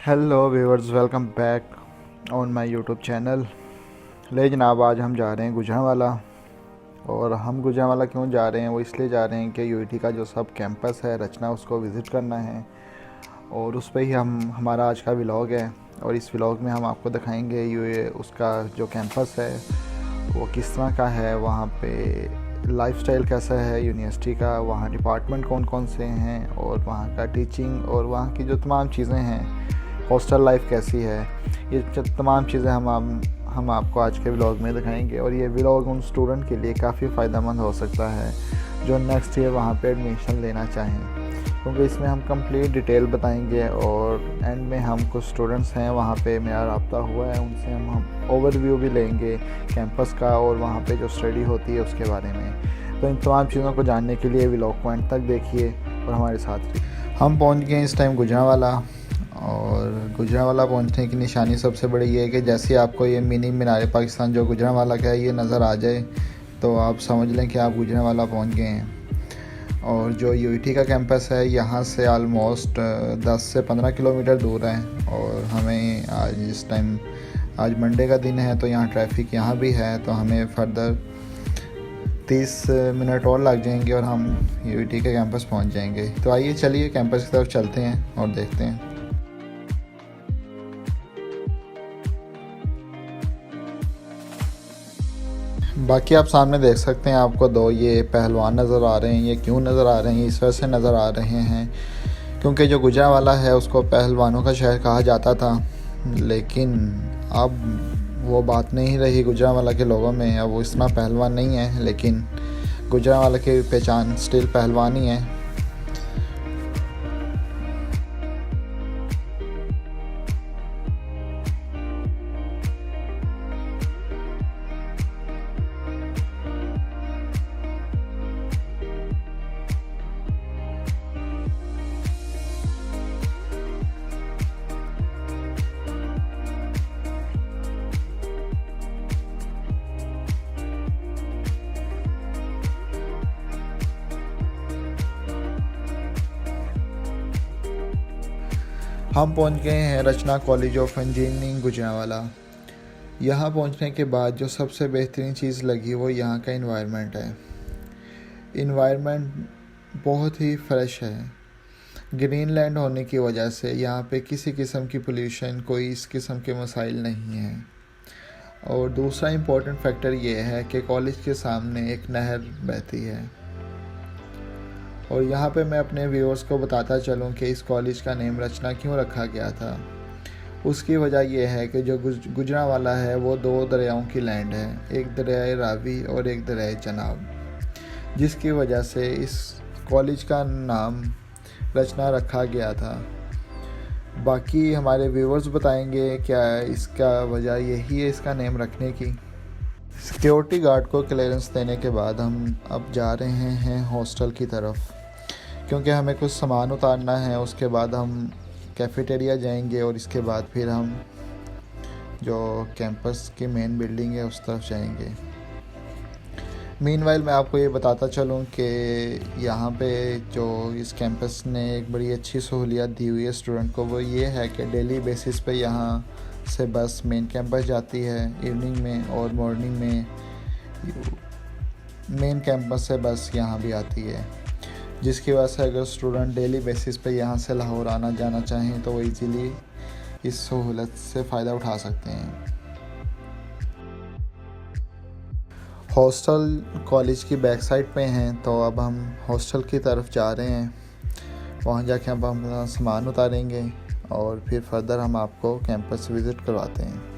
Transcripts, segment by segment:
Hello viewers, welcome back on my YouTube channel. ले जनाब, आज हम जा रहे हैं गुजरांवाला। और हम गुजरांवाला क्यों जा रहे हैं, वो इसलिए जा रहे हैं कि यूईटी का जो सब कैंपस है रचना, उसको विज़िट करना है। और उस पे ही हमारा आज का व्लॉग है। और इस व्लॉग में हम आपको दिखाएंगे ये उसका जो कैंपस है वो किस तरह का है, वहाँ पे लाइफस्टाइल कैसा है यूनिवर्सिटी का, वहाँ डिपार्टमेंट कौन कौन से हैं, और वहाँ का टीचिंग और वहाँ की जो तमाम चीज़ें हैं, हॉस्टल लाइफ कैसी है, ये तमाम चीज़ें हम आपको आज के व्लॉग में दिखाएंगे। और ये व्लॉग उन स्टूडेंट के लिए काफ़ी फ़ायदेमंद हो सकता है जो नेक्स्ट ईयर वहाँ पे एडमिशन लेना चाहें, क्योंकि इसमें हम कंप्लीट डिटेल बताएंगे। और एंड में हम कुछ स्टूडेंट्स हैं वहाँ पे मेरा रब्ता हुआ है, उनसे हम ओवरव्यू भी लेंगे कैंपस का और वहाँ पे जो स्टडी होती है उसके बारे में। तो इन तमाम चीज़ों को जानने के लिए व्लॉग को एंड तक देखिए और हमारे साथ रहिए। हम पहुँच गए इस टाइम गुजरांवाला। और गुजरांवाला पहुंचने की निशानी सबसे बड़ी ये है कि जैसे आपको ये मिनी मीनार पाकिस्तान जो गुजरांवाला का है ये नज़र आ जाए तो आप समझ लें कि आप गुजरांवाला पहुंच गए हैं। और जो यूईटी का कैंपस है यहाँ से आलमोस्ट 10 से 15 किलोमीटर दूर है। और हमें आज मंडे का दिन है तो यहाँ ट्रैफिक यहाँ भी है, तो हमें फर्दर 30 मिनट और लग जाएंगे और हम यूईटी के कैंपस पहुँच जाएंगे। तो आइए चलिए कैंपस की तरफ चलते हैं और देखते हैं। बाकी आप सामने देख सकते हैं, आपको दो ये पहलवान नज़र आ रहे हैं। ये क्यों नज़र आ रहे हैं, इस वजह से नज़र आ रहे हैं क्योंकि जो गुजरांवाला है उसको पहलवानों का शहर कहा जाता था, लेकिन अब वो बात नहीं रही गुजरांवाला के लोगों में। अब वो इतना पहलवान नहीं है, लेकिन गुजरांवाला की पहचान स्टिल पहलवान ही है। हम पहुंच गए हैं रचना कॉलेज ऑफ इंजीनियरिंग गुजरांवाला। यहाँ पहुंचने के बाद जो सबसे बेहतरीन चीज़ लगी वो यहाँ का इन्वायरमेंट है। इन्वायरमेंट बहुत ही फ्रेश है। ग्रीन लैंड होने की वजह से यहाँ पे किसी किस्म की पोल्यूशन, कोई इस किस्म के मसाइल नहीं है। और दूसरा इम्पोर्टेंट फैक्टर ये है कि कॉलेज के सामने एक नहर बहती है। और यहाँ पे मैं अपने व्यूअर्स को बताता चलूँ कि इस कॉलेज का नेम रचना क्यों रखा गया था। उसकी वजह यह है कि जो गुजरांवाला है वो दो दरियाओं की लैंड है, एक दरियाए रावी और एक दरियाए चनाब, जिसकी वजह से इस कॉलेज का नाम रचना रखा गया था। बाकी हमारे व्यूअर्स बताएंगे क्या इसका वजह यही है इसका नेम रखने की। सिक्योरिटी गार्ड को क्लियरेंस देने के बाद हम अब जा रहे हैं हॉस्टल की तरफ, क्योंकि हमें कुछ सामान उतारना है। उसके बाद हम कैफ़ेटेरिया जाएंगे और इसके बाद फिर हम जो कैंपस की मेन बिल्डिंग है उस तरफ जाएंगे। मीनवाइल मैं आपको ये बताता चलूँ कि यहाँ पे जो इस कैंपस ने एक बड़ी अच्छी सहूलियत दी हुई है स्टूडेंट को, वो ये है कि डेली बेसिस पे यहाँ से बस मेन कैंपस जाती है इवनिंग में, और मॉर्निंग में मेन कैंपस से बस यहाँ भी आती है, जिसकी वजह से अगर स्टूडेंट डेली बेसिस पे यहाँ से लाहौर आना जाना चाहें तो वो इजीली इस सहूलत से फ़ायदा उठा सकते हैं। हॉस्टल कॉलेज की बैक साइड पे हैं, तो अब हम हॉस्टल की तरफ जा रहे हैं। वहाँ जाके अब हम अपना सामान उतारेंगे और फिर फर्दर हम आपको कैंपस विज़िट करवाते हैं।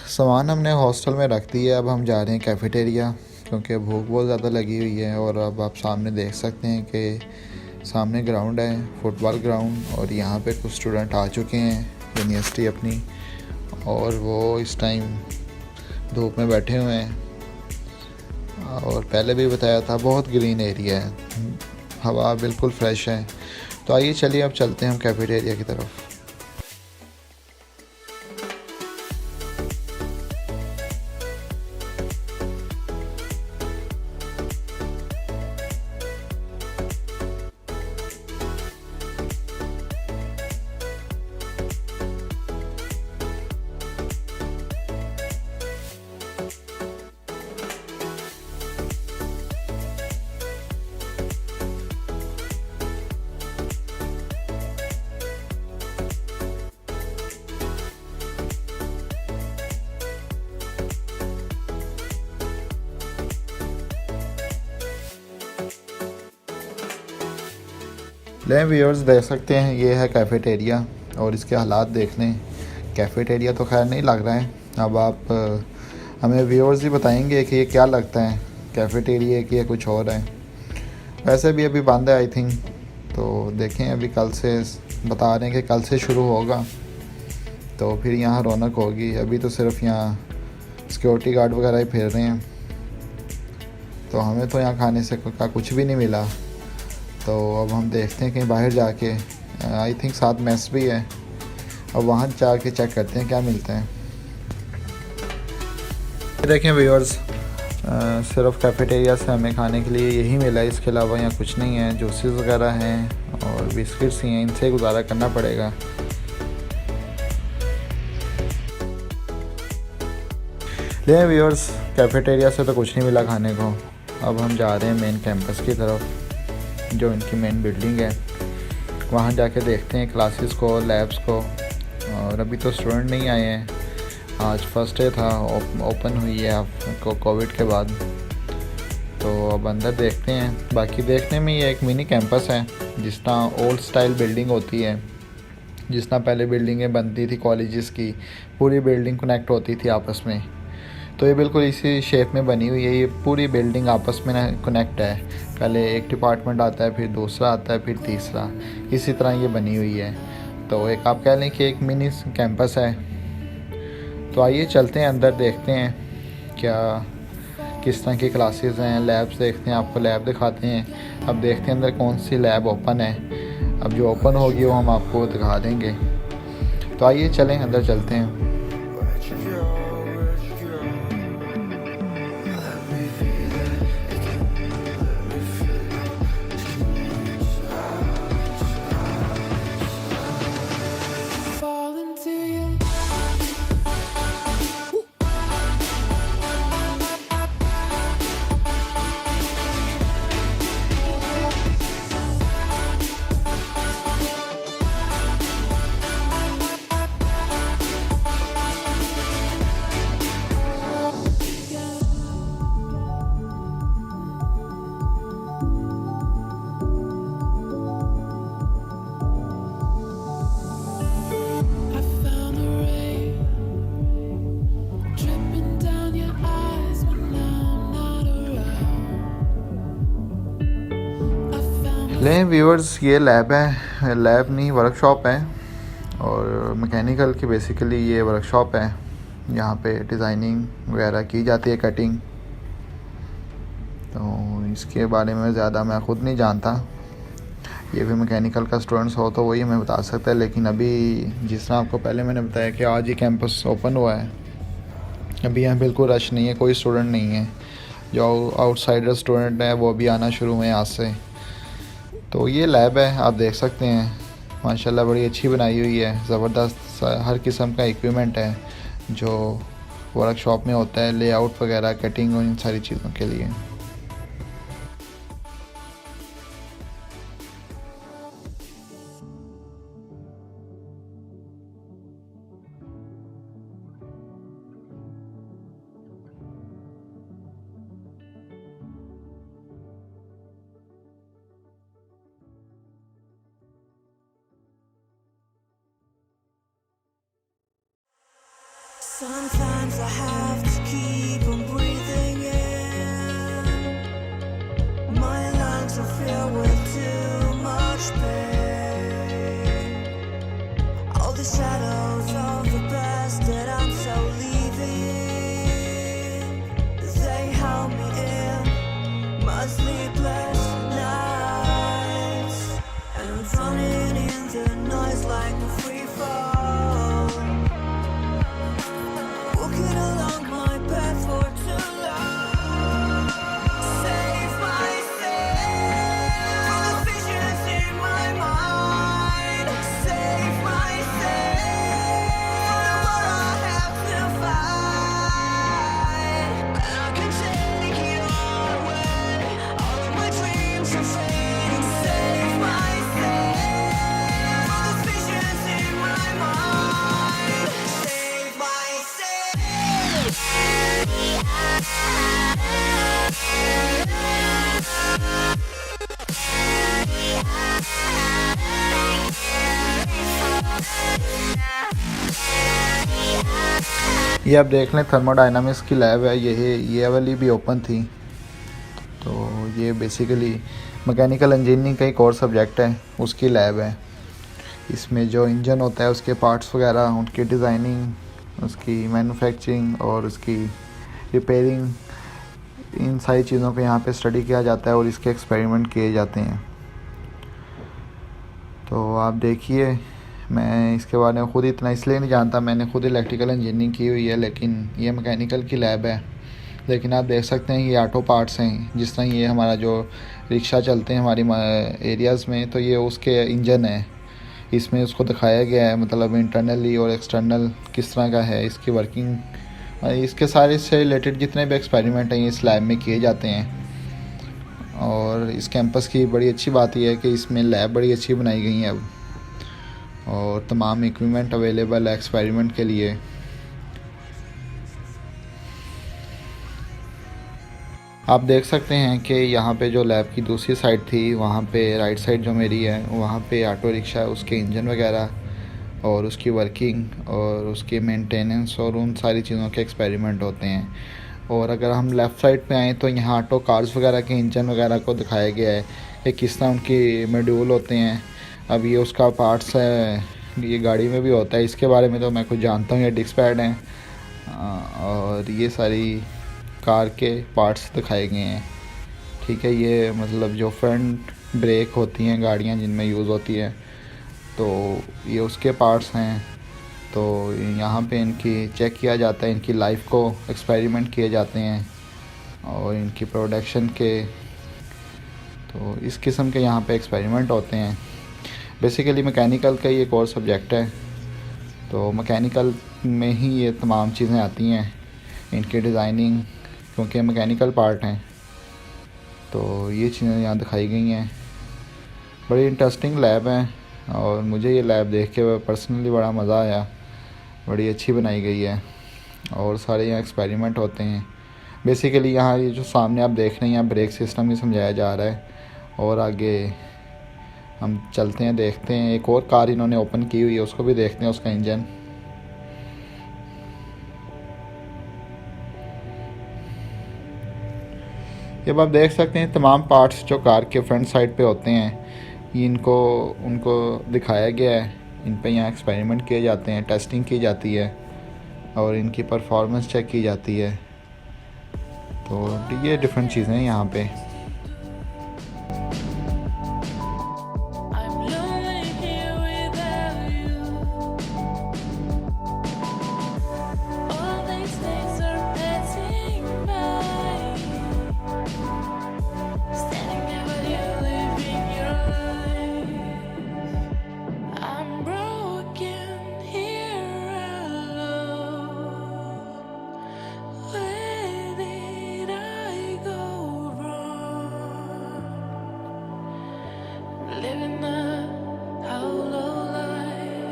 सामान हमने हॉस्टल में रख दिया, अब हम जा रहे हैं कैफ़ेटेरिया, क्योंकि भूख बहुत ज़्यादा लगी हुई है। और अब आप सामने देख सकते हैं कि सामने ग्राउंड है, फुटबॉल ग्राउंड, और यहाँ पे कुछ स्टूडेंट आ चुके हैं यूनिवर्सिटी अपनी, और वो इस टाइम धूप में बैठे हुए हैं। और पहले भी बताया था बहुत ग्रीन एरिया है, हवा बिल्कुल फ्रेश है। तो आइए चलिए अब चलते हैं हम कैफेटेरिया की तरफ। ले व्यूअर्स देख सकते हैं, ये है कैफ़ेटेरिया और इसके हालात देख लें। कैफ़ेटेरिया तो खैर नहीं लग रहा है। अब आप हमें व्यूअर्स ही बताएंगे कि ये क्या लगता है, कैफ़ेटेरिया कि ये कुछ और है। वैसे भी अभी बंद है आई थिंक, तो देखें अभी कल से बता रहे हैं कि कल से शुरू होगा, तो फिर यहाँ रौनक होगी। अभी तो सिर्फ यहाँ सिक्योरिटी गार्ड वगैरह ही फिर रहे हैं, तो हमें तो यहाँ खाने से का कुछ भी नहीं मिला। तो अब हम देखते हैं कहीं बाहर जाके, आई थिंक साथ मेस भी है, अब वहाँ जाके चेक करते हैं क्या मिलता है। देखें व्यूअर्स, सिर्फ कैफेटेरिया से हमें खाने के लिए यही मिला है, इसके अलावा यहाँ कुछ नहीं है। जूसेस वगैरह हैं और बिस्किट्स ही हैं, इनसे गुजारा करना पड़ेगा। ले व्यूअर्स, कैफेटेरिया से तो कुछ नहीं मिला खाने को। अब हम जा रहे हैं मेन कैंपस की तरफ, जो इनकी मेन बिल्डिंग है। वहाँ जाके देखते हैं क्लासेस को, लैब्स को। और अभी तो स्टूडेंट नहीं आए हैं, आज फर्स्ट डे था, ओपन हुई है आपको कोविड के बाद। तो अब अंदर देखते हैं। बाकी देखने में ये एक मिनी कैंपस है, जिस तरह ओल्ड स्टाइल बिल्डिंग होती है, जिस तरह पहले बिल्डिंगें बनती थी कॉलेजेस की, पूरी बिल्डिंग कनेक्ट होती थी आपस में। तो ये बिल्कुल इसी शेप में बनी हुई है। ये पूरी बिल्डिंग आपस में कनेक्ट है, पहले एक डिपार्टमेंट आता है, फिर दूसरा आता है, फिर तीसरा, इसी तरह ये बनी हुई है। तो एक आप कह लें कि एक मिनी कैंपस है। तो आइए चलते हैं अंदर, देखते हैं क्या किस तरह की क्लासेस हैं, लैब्स देखते हैं, आपको लैब दिखाते हैं। अब देखते हैं अंदर कौन सी लैब ओपन है। अब जो ओपन होगी वो हम आपको दिखा देंगे। तो आइए चलें अंदर चलते हैं। लें व्यूअर्स, ये लैब है, लैब नहीं वर्कशॉप है, और मैकेनिकल की बेसिकली ये वर्कशॉप है। यहाँ पे डिज़ाइनिंग वगैरह की जाती है, कटिंग। तो इसके बारे में ज़्यादा मैं ख़ुद नहीं जानता, ये भी मैकेनिकल का स्टूडेंट्स हो तो वही हमें बता सकता है। लेकिन अभी जिस तरह आपको पहले मैंने बताया कि आज ही कैंपस ओपन हुआ है, अभी यहाँ बिल्कुल रश नहीं है, कोई स्टूडेंट नहीं है। जो आउटसाइडर स्टूडेंट हैं वो भी आना शुरू हुए आज से। तो ये लैब है, आप देख सकते हैं, माशाल्लाह बड़ी अच्छी बनाई हुई है, ज़बरदस्त। हर किस्म का इक्विपमेंट है जो वर्कशॉप में होता है, लेआउट वगैरह, कटिंग और इन सारी चीज़ों के लिए। Sometimes I have to keep on breathing in. My lungs are filled with too much ये आप देख लें थर्मोडायनामिक्स की लैब है, ये वाली भी ओपन थी। तो ये बेसिकली मैकेनिकल इंजीनियरिंग का एक और सब्जेक्ट है, उसकी लैब है। इसमें जो इंजन होता है उसके पार्ट्स वगैरह, उनकी डिज़ाइनिंग, उसकी मैन्युफैक्चरिंग और उसकी रिपेयरिंग, इन सारी चीज़ों पे यहाँ पे स्टडी किया जाता है और इसके एक्सपेरिमेंट किए जाते हैं। तो आप देखिए, मैं इसके बारे में ख़ुद इतना इसलिए नहीं जानता, मैंने ख़ुद इलेक्ट्रिकल इंजीनियरिंग की हुई है, लेकिन ये मैकेनिकल की लैब है। लेकिन आप देख सकते हैं ये ऑटो पार्ट्स हैं, जिस तरह ये हमारा जो रिक्शा चलते हैं हमारी एरियाज़ में, तो ये उसके इंजन है। इसमें उसको दिखाया गया है, मतलब इंटरनली और एक्सटर्नल किस तरह का है इसकी वर्किंग। इसके सारे से रिलेटेड जितने भी एक्सपेरिमेंट हैं ये इस लैब में किए जाते हैं। और इस कैंपस की बड़ी अच्छी बात यह है कि इसमें लैब बड़ी अच्छी बनाई गई है अब, और तमाम इक्विपमेंट अवेलेबल है एक्सपेरिमेंट के लिए। आप देख सकते हैं कि यहाँ पे जो लैब की दूसरी साइड थी, वहाँ पे राइट साइड जो मेरी है, वहाँ पे ऑटो रिक्शा, उसके इंजन वगैरह और उसकी वर्किंग और उसकी मेंटेनेंस और उन सारी चीज़ों के एक्सपेरिमेंट होते हैं। और अगर हम लेफ़्ट साइड पे आएँ तो यहाँ ऑटो कार्स वगैरह के इंजन वगैरह को दिखाया गया है कि किस तरह उनकी मॉड्यूल होते हैं। अब ये उसका पार्ट्स है, ये गाड़ी में भी होता है, इसके बारे में तो मैं कुछ जानता हूँ। ये डिस्क पैड हैं और ये सारी कार के पार्ट्स दिखाए गए हैं। ठीक है, ये मतलब जो फ्रंट ब्रेक होती हैं गाड़ियाँ जिनमें यूज़ होती है, तो ये उसके पार्ट्स हैं। तो यहाँ पे इनकी चेक किया जाता है, इनकी लाइफ को एक्सपेरिमेंट किए जाते हैं और इनकी प्रोडक्शन के, तो इस किस्म के यहाँ पे एक्सपेरिमेंट होते हैं। बेसिकली मैकेनिकल का ही एक और सब्जेक्ट है, तो मैकेनिकल में ही ये तमाम चीज़ें आती हैं, इनकी डिज़ाइनिंग, क्योंकि मैकेनिकल पार्ट हैं। तो ये चीज़ें यहाँ दिखाई गई हैं। बड़ी इंटरेस्टिंग लैब है और मुझे ये लैब देख के पर्सनली बड़ा मज़ा आया। बड़ी अच्छी बनाई गई है और सारे यहाँ एक्सपेरिमेंट होते हैं। बेसिकली यहाँ ये जो सामने आप देख रहे हैं, यहाँ ब्रेक सिस्टम ही समझाया जा रहा है। और आगे हम चलते हैं, देखते हैं। एक और कार इन्होंने ओपन की हुई है, उसको भी देखते हैं, उसका इंजन। जब आप देख सकते हैं तमाम पार्ट्स जो कार के फ्रंट साइड पे होते हैं, ये उनको दिखाया गया है। इन पे यहाँ एक्सपेरिमेंट किए जाते हैं, टेस्टिंग की जाती है और इनकी परफॉर्मेंस चेक की जाती है। तो ये डिफरेंट चीज़ें हैं यहाँ पे। I'm lonely here without you. All these days are passing by. Standing there with you, living your life. I'm broken here alone. Where did I go wrong? Living a hollow life.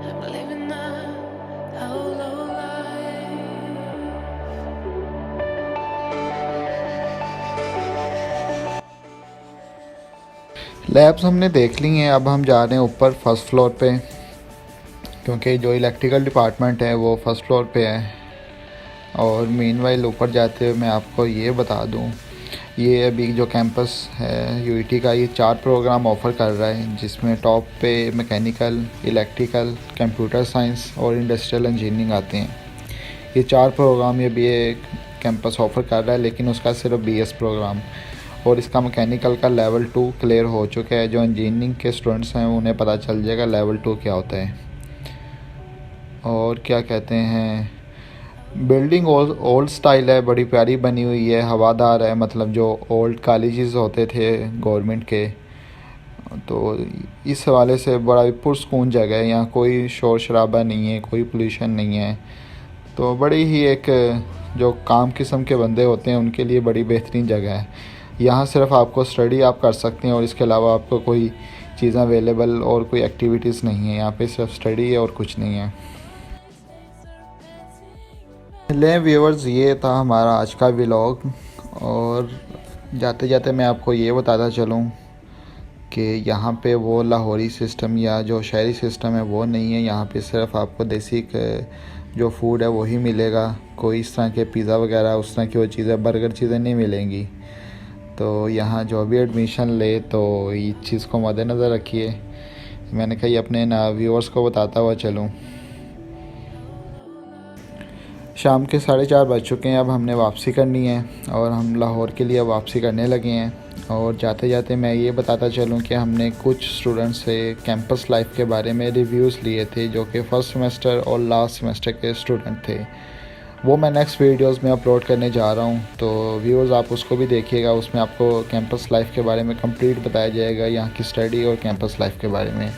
I'm living a hollow life. Labs हमने देख ली हैं, अब हम जा रहे हैं ऊपर first floor पे, क्योंकि जो इलेक्ट्रिकल डिपार्टमेंट है वो फर्स्ट फ्लोर पे है। और मीनवाइल ऊपर जाते हुए मैं आपको ये बता दूं, ये अभी जो कैंपस है यूईटी का, ये 4 प्रोग्राम ऑफ़र कर रहा है, जिसमें टॉप पे मैकेनिकल, इलेक्ट्रिकल, कंप्यूटर साइंस और इंडस्ट्रियल इंजीनियरिंग आते हैं। ये 4 प्रोग्राम ये बीए कैंपस ऑफ़र कर रहा है, लेकिन उसका सिर्फ बीएस प्रोग्राम। और इसका मैकेनिकल का लेवल 2 क्लियर हो चुका है। जो इंजीनियरिंग के स्टूडेंट्स हैं उन्हें पता चल जाएगा लेवल 2 क्या होता है। और क्या कहते हैं, बिल्डिंग ओल्ड स्टाइल है, बड़ी प्यारी बनी हुई है, हवादार है, मतलब जो ओल्ड कॉलेजेस होते थे गवर्नमेंट के, तो इस हवाले से बड़ा पुरसकून जगह है। यहाँ कोई शोर शराबा नहीं है, कोई पोल्यूशन नहीं है। तो बड़ी ही एक जो काम किस्म के बंदे होते हैं उनके लिए बड़ी बेहतरीन जगह है। यहाँ सिर्फ आपको स्टडी आप कर सकते हैं और इसके अलावा आपको कोई चीज़ें अवेलेबल और कोई एक्टिविटीज़ नहीं है। यहाँ पे सिर्फ स्टडी है और कुछ नहीं है। ले व्यूअर्स, ये था हमारा आज का व्लॉग। और जाते जाते मैं आपको ये बताता चलूँ कि यहाँ पे वो लाहौरी सिस्टम या जो शहरी सिस्टम है वो नहीं है। यहाँ पे सिर्फ आपको देसी जो फूड है वही मिलेगा। कोई इस तरह के पिज़्ज़ा वगैरह उस तरह की वो चीज़ें बर्गर चीज़ें नहीं मिलेंगी। तो यहाँ जो भी एडमिशन ले तो इस चीज़ को मद्देनज़र रखिए। मैंने कहा अपने ना व्यूअर्स को बताता हुआ चलूँ। शाम के 4:30 बज चुके हैं। अब हमने वापसी करनी है और हम लाहौर के लिए वापसी करने लगे हैं। और जाते जाते मैं ये बताता चलूँ कि हमने कुछ स्टूडेंट्स से कैंपस लाइफ के बारे में रिव्यूज़ लिए थे जो कि फ़र्स्ट सेमेस्टर और लास्ट सेमेस्टर के स्टूडेंट थे। वो मैं नेक्स्ट वीडियोस में अपलोड करने जा रहा हूँ, तो व्यूअर्स आप उसको भी देखिएगा। उसमें आपको कैंपस लाइफ के बारे में कंप्लीट बताया जाएगा, यहाँ की स्टडी और कैंपस लाइफ के बारे में।